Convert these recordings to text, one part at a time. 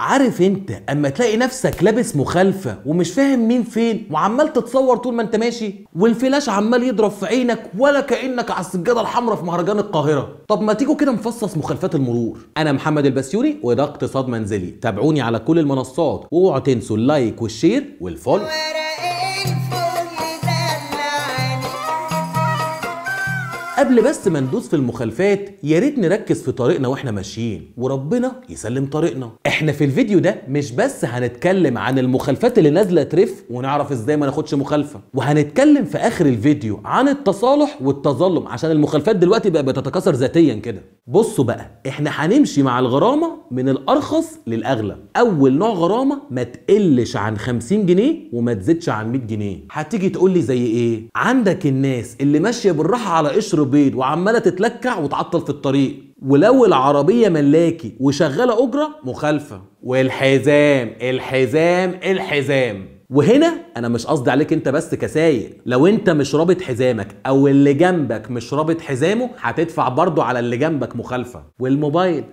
عارف انت اما تلاقي نفسك لابس مخالفه ومش فاهم مين فين وعمال تتصور طول ما انت ماشي والفلاش عمال يضرب في عينك ولا كانك على السجاده الحمراء في مهرجان القاهره؟ طب ما تيجوا كده نفصص مخالفات المرور. انا محمد البسيوني وده اقتصاد منزلي، تابعوني على كل المنصات واوعوا تنسوا اللايك والشير والفولو. قبل بس ما ندوس في المخالفات يا ريت نركز في طريقنا واحنا ماشيين وربنا يسلم طريقنا. احنا في الفيديو ده مش بس هنتكلم عن المخالفات اللي نازله ترف ونعرف ازاي ما ناخدش مخالفه، وهنتكلم في اخر الفيديو عن التصالح والتظلم عشان المخالفات دلوقتي بقى بتتكاثر ذاتيا كده. بصوا بقى، احنا هنمشي مع الغرامه من الارخص للاغلى. اول نوع غرامه ما تقلش عن 50 جنيه وما تزيدش عن 100 جنيه. هتيجي تقول لي زي ايه؟ عندك الناس اللي ماشيه بالراحه على قشر بيض وعماله تتلكع وتعطل في الطريق، ولو العربيه ملاكي وشغاله اجره مخالفه. والحزام الحزام الحزام، وهنا انا مش قصدي عليك انت بس كسايق، لو انت مش رابط حزامك او اللي جنبك مش رابط حزامه هتدفع برضو على اللي جنبك مخالفه. والموبايل،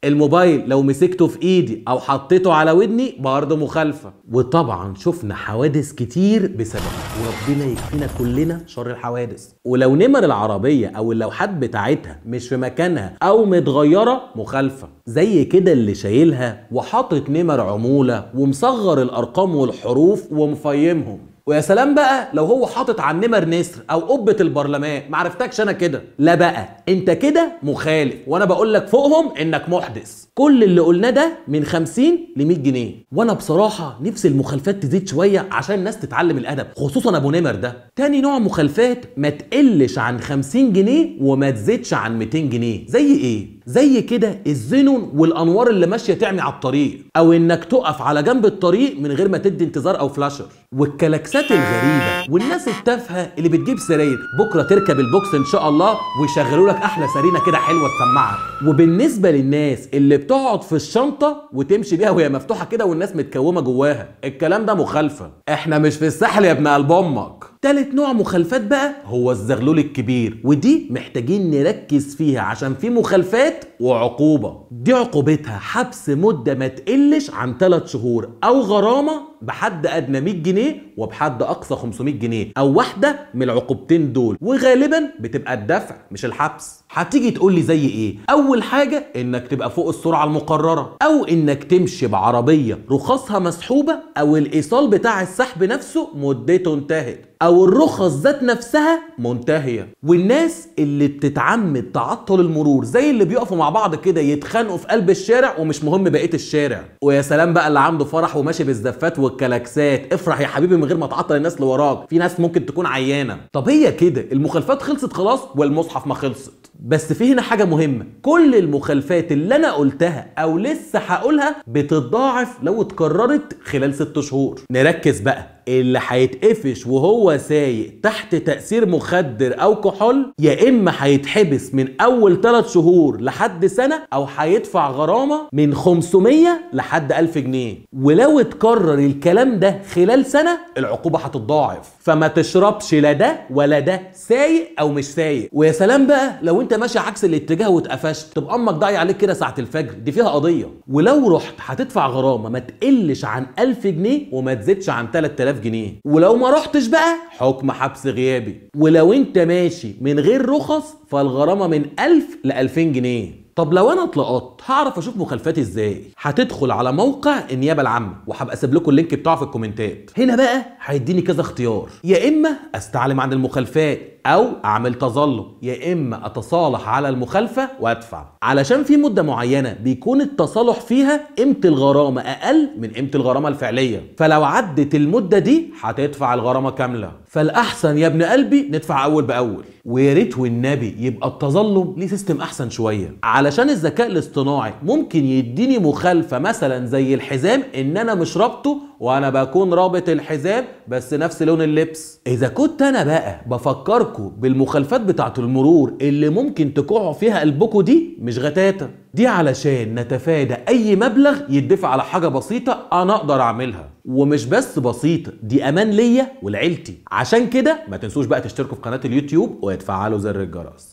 الموبايل لو مسكته في ايدي او حطيته على ودني برضو مخالفه. وطبعا شفنا حوادث كتير بسببها وربنا يكفينا كلنا شر الحوادث. ولو نمر العربيه او اللوحات بتاعتها مش في مكانها او متغيره مخالفه، زي كده اللي شايلها وحاطط نمر عموله ومصغر الارقام والحروف ومفيمهم. ويا سلام بقى لو هو حاطط على النمر نسر او قبه البرلمان، معرفتكش انا كده. لا بقى انت كده مخالف، وانا بقول لك فوقهم انك محدث. كل اللي قلناه ده من 50 ل 100 جنيه. وانا بصراحه نفسي المخالفات تزيد شويه عشان الناس تتعلم الادب، خصوصا ابو نمر ده. تاني نوع مخالفات ما تقلش عن 50 جنيه وما تزيدش عن 200 جنيه. زي ايه؟ زي كده الزينون والانوار اللي ماشيه تعمي على الطريق، او انك تقف على جنب الطريق من غير ما تدي انتظار او فلاشر، والكلاكسات الغريبه والناس التافهه اللي بتجيب سراير بكره تركب البوكس ان شاء الله ويشغلوا لك احلى سرينه كده حلوه تسمعها. وبالنسبه للناس اللي بتقعد في الشنطه وتمشي بيها وهي مفتوحه كده والناس متكومه جواها، الكلام ده مخالفه. احنا مش في الساحل يا ابن قلب امك. تالت نوع مخالفات بقى هو الزغلول الكبير، ودي محتاجين نركز فيها عشان في مخالفات وعقوبة. دي عقوبتها حبس مدة ما تقلش عن 3 شهور او غرامة بحد ادنى 100 جنيه وبحد اقصى 500 جنيه، او واحدة من العقوبتين دول، وغالبا بتبقى الدفع مش الحبس. هتيجي تقول لي زي ايه؟ اول حاجة انك تبقى فوق السرعة المقررة، او انك تمشي بعربية رخصها مسحوبة، او الايصال بتاع السحب نفسه مدته انتهت، او الرخص ذات نفسها منتهيه. والناس اللي بتتعمد تعطل المرور زي اللي بيقفوا مع بعض كده يتخانقوا في قلب الشارع ومش مهم بقيه الشارع. ويا سلام بقى اللي عنده فرح وماشي بالزفات والكلاكسات، افرح يا حبيبي من غير ما تعطل الناس اللي وراك، في ناس ممكن تكون عيانه. طب هي كده المخالفات خلصت خلاص والمصحف ما خلصت؟ بس في هنا حاجه مهمه، كل المخالفات اللي انا قلتها او لسه هقولها بتتضاعف لو اتكررت خلال 6 شهور. نركز بقى، اللي هيتقفش وهو سايق تحت تأثير مخدر أو كحول يا إما هيتحبس من أول 3 شهور لحد سنة، أو هيدفع غرامة من 500 لحد 1000 جنيه. ولو اتكرر الكلام ده خلال سنة العقوبة هتتضاعف. فما تشربش لا ده ولا ده، سايق أو مش سايق. ويا سلام بقى لو أنت ماشي عكس الاتجاه واتقفشت، تبقى أمك ضايع عليك كده ساعة الفجر، دي فيها قضية. ولو رحت هتدفع غرامة ما تقلش عن 1000 جنيه وما تزيدش عن 3000 جنيه. ولو ما رحتش بقى حكم حبس غيابي. ولو انت ماشي من غير رخص فالغرامه من 1000 ل 2000 جنيه. طب لو انا اتلقطت هعرف اشوف مخالفاتي ازاي؟ هتدخل على موقع النيابه العامه وهبقى اسيب لكم اللينك بتاعه في الكومنتات. هنا بقى هيديني كذا اختيار، يا اما استعلم عن المخالفات او اعمل تظلم، يا اما اتصالح على المخالفه وادفع. علشان في مده معينه بيكون التصالح فيها قيمه الغرامه اقل من قيمه الغرامه الفعليه، فلو عدت المده دي هتدفع الغرامه كامله. فالاحسن يا ابن قلبي ندفع اول باول. ويا ريت والنبي يبقى التظلم ليه سيستم احسن شويه، علشان الذكاء الاصطناعي ممكن يديني مخالفه مثلا زي الحزام ان انا مش رابطه وانا بكون رابط الحزام بس نفس لون اللبس. اذا كنت انا بقى بفكركم بالمخالفات بتاعت المرور اللي ممكن تقعوا فيها قلبكم، دي مش غتاتة، دي علشان نتفادى اي مبلغ يدفع على حاجه بسيطه انا اقدر اعملها. ومش بس بسيطه، دي امان ليا ولعيلتي. عشان كده ما تنسوش بقى تشتركوا في قناه اليوتيوب وتفعلوا زر الجرس.